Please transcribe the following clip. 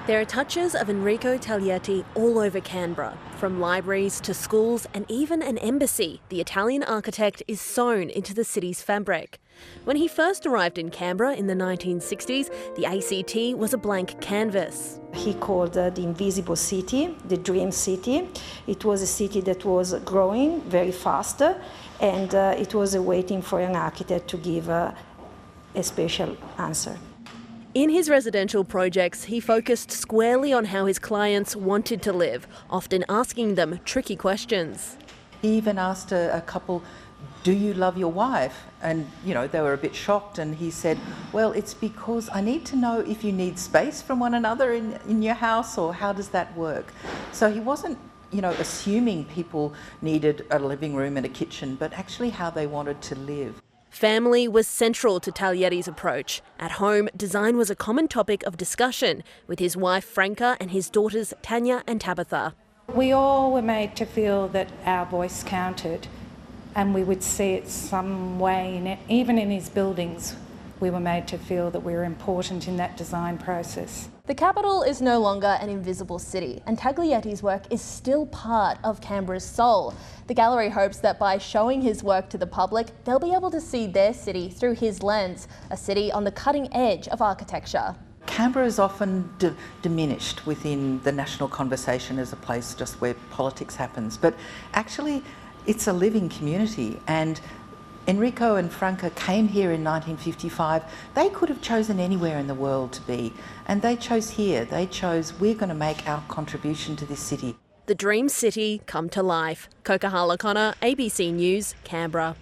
There are touches of Enrico Taglietti all over Canberra. From libraries to schools and even an embassy, the Italian architect is sewn into the city's fabric. When he first arrived in Canberra in the 1960s, the ACT was a blank canvas. He called the invisible city, the dream city. It was a city that was growing very fast, and it was waiting for an architect to give a special answer. In his residential projects, he focused squarely on how his clients wanted to live, often asking them tricky questions. He even asked a couple, "Do you love your wife?" And, they were a bit shocked, and he said, "Well, it's because I need to know if you need space from one another in your house, or how does that work?" So he wasn't, assuming people needed a living room and a kitchen, but actually how they wanted to live. Family was central to Taglietti's approach. At home, design was a common topic of discussion with his wife Franca and his daughters Tanya and Tabitha. We all were made to feel that our voice counted, and we would see it some way in it. Even in his buildings, we were made to feel that we were important in that design process. The capital is no longer an invisible city, and Taglietti's work is still part of Canberra's soul. The gallery hopes that by showing his work to the public, they'll be able to see their city through his lens, a city on the cutting edge of architecture. Canberra is often diminished within the national conversation as a place just where politics happens, but actually it's a living community, and Enrico and Franca came here in 1955. They could have chosen anywhere in the world to be, and they chose here. They chose, we're going to make our contribution to this city. The dream city come to life. Kokahala Connor, ABC News, Canberra.